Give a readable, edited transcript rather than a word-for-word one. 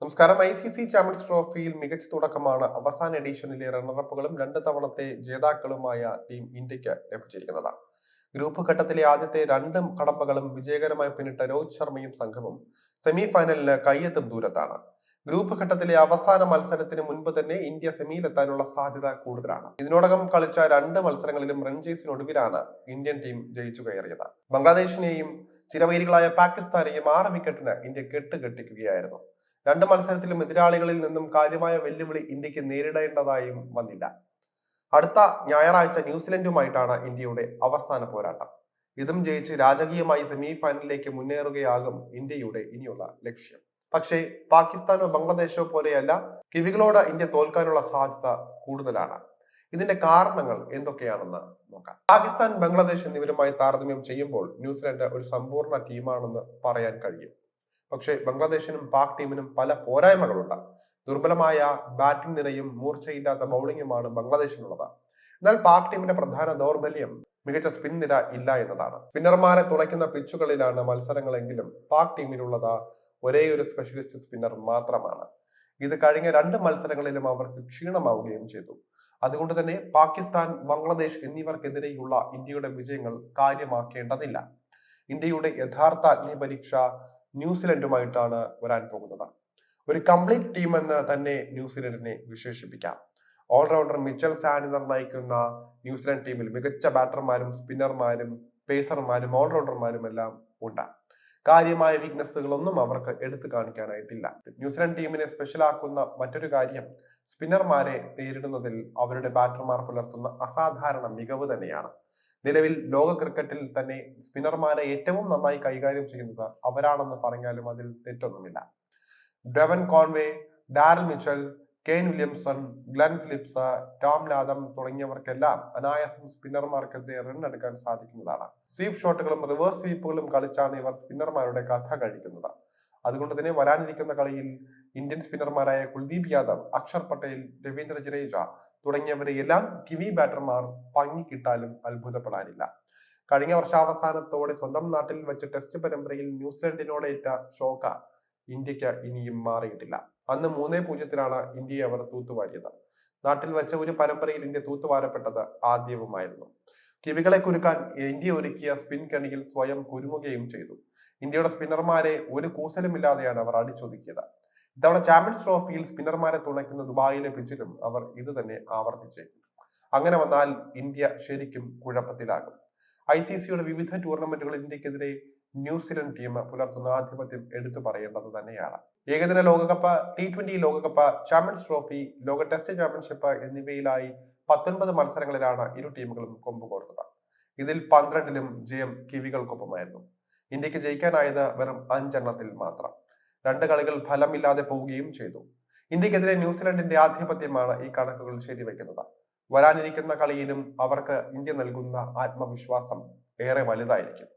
നമസ്കാരം. ICC champions ട്രോഫിയിൽ മികച്ച തുടക്കമാണ് അവസാന എഡിഷനിലെ റണ്ണറപ്പുകളും 2 തവണത്തെ ജേതാക്കളുമായ ടീം ഇന്ത്യക്ക് ലഭിച്ചിരിക്കുന്നതാണ്. ഗ്രൂപ്പ് ഘട്ടത്തിലെ ആദ്യത്തെ 2 കടമ്പകളും വിജയകരമായി പിന്നിട്ട രോഹിത് ശർമ്മയും സംഘവും സെമി ഫൈനലിന് കയ്യെത്തും ദൂരത്താണ്. ഗ്രൂപ്പ് ഘട്ടത്തിലെ അവസാന മത്സരത്തിന് മുൻപ് തന്നെ ഇന്ത്യ സെമിയിലെത്താനുള്ള സാധ്യത കൂടുതലാണ്. ഇതിനോടകം കളിച്ച 2 മത്സരങ്ങളിലും റൺചേസിനൊടുവിലാണ് ഇന്ത്യൻ ടീം ജയിച്ചു കയറിയത്. ബംഗ്ലാദേശിനെയും ചിരവൈരികളായ പാകിസ്ഥാനെയും 6 വിക്കറ്റിന് ഇന്ത്യ കെട്ടുകെട്ടിക്കുകയായിരുന്നു. 2 മത്സരത്തിലും എതിരാളികളിൽ നിന്നും കാര്യമായ വെല്ലുവിളി ഇന്ത്യക്ക് നേരിടേണ്ടതായും വന്നില്ല. അടുത്ത ഞായറാഴ്ച ന്യൂസിലൻഡുമായിട്ടാണ് ഇന്ത്യയുടെ അവസാന പോരാട്ടം. ഇതും ജയിച്ച് രാജകീയമായി സെമി ഫൈനലിലേക്ക് മുന്നേറുകയാകും ഇന്ത്യയുടെ ഇനിയുള്ള ലക്ഷ്യം. പക്ഷേ പാകിസ്ഥാനോ ബംഗ്ലാദേശോ പോലെയല്ല, കിവികളോട് ഇന്ത്യ തോൽക്കാനുള്ള സാധ്യത കൂടുതലാണ്. ഇതിന്റെ കാരണങ്ങൾ എന്തൊക്കെയാണെന്ന് നോക്കാം. പാകിസ്ഥാൻ, ബംഗ്ലാദേശ് എന്നിവരുമായി താരതമ്യം ചെയ്യുമ്പോൾ ന്യൂസിലൻഡ് ഒരു സമ്പൂർണ്ണ ടീമാണെന്ന് പറയാൻ കഴിയും. പക്ഷേ ബംഗ്ലാദേശിനും പാക് ടീമിനും പല പോരായ്മകളുണ്ട്. ദുർബലമായ ബാറ്റിംഗ് നിരയും മൂർച്ചയില്ലാത്ത ബൗളിംഗുമാണ് ബംഗ്ലാദേശിനുള്ളത്. എന്നാൽ പാക് ടീമിന്റെ പ്രധാന ദൗർബല്യം മികച്ച സ്പിൻ നിര ഇല്ല എന്നതാണ്. സ്പിന്നർമാരെ തുണയ്ക്കുന്ന പിച്ചുകളിലാണ് മത്സരങ്ങളെങ്കിലും പാക് ടീമിലുള്ളത് ഒരേ ഒരു സ്പെഷ്യലിസ്റ്റ് സ്പിന്നർ മാത്രമാണ്. ഇത് കഴിഞ്ഞ 2 മത്സരങ്ങളിലും അവർക്ക് ക്ഷീണമാവുകയും ചെയ്തു. അതുകൊണ്ട് തന്നെ പാകിസ്ഥാൻ, ബംഗ്ലാദേശ് എന്നിവർക്കെതിരെയുള്ള ഇന്ത്യയുടെ വിജയങ്ങൾ കാര്യമാക്കേണ്ടതില്ല. ഇന്ത്യയുടെ യഥാർത്ഥ അഗ്നിപരീക്ഷ ന്യൂസിലൻഡുമായിട്ടാണ് വരാൻ പോകുന്നത്. ഒരു കംപ്ലീറ്റ് ടീം എന്ന് തന്നെ ന്യൂസിലൻഡിനെ വിശേഷിപ്പിക്കാം. ഓൾറൗണ്ടർ മിച്ചൽ സാന്റ്നർ നയിക്കുന്ന ന്യൂസിലൻഡ് ടീമിൽ മികച്ച ബാറ്റർമാരും സ്പിന്നർമാരും പേസർമാരും ഓൾറൗണ്ടർമാരും എല്ലാം ഉണ്ട്. കാര്യമായ വീക്ക്നെസ്സുകളൊന്നും അവർക്ക് എടുത്തു കാണിക്കാനായിട്ടില്ല. ന്യൂസിലൻഡ് ടീമിനെ സ്പെഷ്യലാക്കുന്ന മറ്റൊരു കാര്യം സ്പിന്നർമാരെ നേരിടുന്നതിൽ അവരുടെ ബാറ്റർമാർ പുലർത്തുന്ന അസാധാരണ മികവ് തന്നെയാണ്. നിലവിൽ ലോക ക്രിക്കറ്റിൽ തന്നെ സ്പിന്നർമാരെ ഏറ്റവും നന്നായി കൈകാര്യം ചെയ്യുന്നത് അവരാണെന്ന് പറഞ്ഞാലും അതിൽ തെറ്റൊന്നുമില്ല. Devon Conway, Daryl Mitchell, Kane Williamson, Glenn Phillips, Tom Latham തുടങ്ങിയവർക്കെല്ലാം അനായാസം സ്പിന്നർമാർക്കെതിരെ റൺ എടുക്കാൻ സാധിക്കുന്നതാണ്. സ്വീപ്പ് ഷോട്ടുകളും റിവേഴ്സ് സ്വീപ്പുകളും കളിച്ചാണ് ഇവർ സ്പിന്നർമാരുടെ കഥ കഴിക്കുന്നത്. അതുകൊണ്ട് തന്നെ വരാനിരിക്കുന്ന കളിയിൽ ഇന്ത്യൻ സ്പിന്നർമാരായ കുൽദീപ് യാദവ്, അക്ഷർ പട്ടേൽ, രവീന്ദ്ര ജഡേജ തുടങ്ങിയവരെയെല്ലാം കിവി ബാറ്റർമാർ പങ്ങിക്കിട്ടാലും അത്ഭുതപ്പെടാനില്ല. കഴിഞ്ഞ വർഷാവസാനത്തോടെ സ്വന്തം നാട്ടിൽ വെച്ച് ടെസ്റ്റ് പരമ്പരയിൽ ന്യൂസിലൻഡിനോടേറ്റ ഷോക്ക് ഇന്ത്യക്ക് ഇനിയും മാറിയിട്ടില്ല. അന്ന് 3-0 ഇന്ത്യയെ അവർ തൂത്തുവാരിയത്. നാട്ടിൽ വെച്ച ഒരു പരമ്പരയിൽ ഇന്ത്യ തൂത്തുവാരപ്പെട്ടത് ആദ്യവുമായിരുന്നു. കിവികളെ കുരുക്കാൻ ഇന്ത്യ ഒരുക്കിയ സ്പിൻ കണിയിൽ സ്വയം കുരുങ്ങുകയും ചെയ്തു. ഇന്ത്യയുടെ സ്പിന്നർമാരെ ഒരു കൂസലുമില്ലാതെയാണ് അവർ അടിച്ചൊതുക്കിയത്. ഇത്തവണ ചാമ്പ്യൻസ് ട്രോഫിയിൽ സ്പിന്നർമാരെ തുണയ്ക്കുന്ന ദുബായിലെ പിച്ചിലും അവർ ഇത് തന്നെ ആവർത്തിച്ചേക്കും. അങ്ങനെ വന്നാൽ ഇന്ത്യ ശരിക്കും കുഴപ്പത്തിലാകും. ICCയുടെ വിവിധ ടൂർണമെന്റുകളിൽ ഇന്ത്യക്കെതിരെ ന്യൂസിലൻഡ് ടീം പുലർത്തുന്ന ആധിപത്യം എടുത്തു പറയേണ്ടത് തന്നെയാണ്. ഏകദിന ലോകകപ്പ്, T20 ലോകകപ്പ്, ചാമ്പ്യൻസ് ട്രോഫി, ലോക ടെസ്റ്റ് ചാമ്പ്യൻഷിപ്പ് എന്നിവയിലായി 19 മത്സരങ്ങളിലാണ് ഇരു ടീമുകളും കൊമ്പുകോർത്തത്. ഇതിൽ 12ലും ജയം കിവികൾക്കൊപ്പമായിരുന്നു. ഇന്ത്യക്ക് ജയിക്കാനായത് വെറും 5 എണ്ണത്തിൽ മാത്രം. 2 കളികൾ ഫലമില്ലാതെ പോവുകയും ചെയ്തു. ഇന്ത്യക്കെതിരെ ന്യൂസിലൻഡിന്റെ ആധിപത്യമാണ് ഈ കണക്കുകൾ ശരിവെക്കുന്നത്. വരാനിരിക്കുന്ന കളിയിലും അവർക്ക് ഇന്ത്യ നൽകുന്ന ആത്മവിശ്വാസം ഏറെ വലുതായിരിക്കും.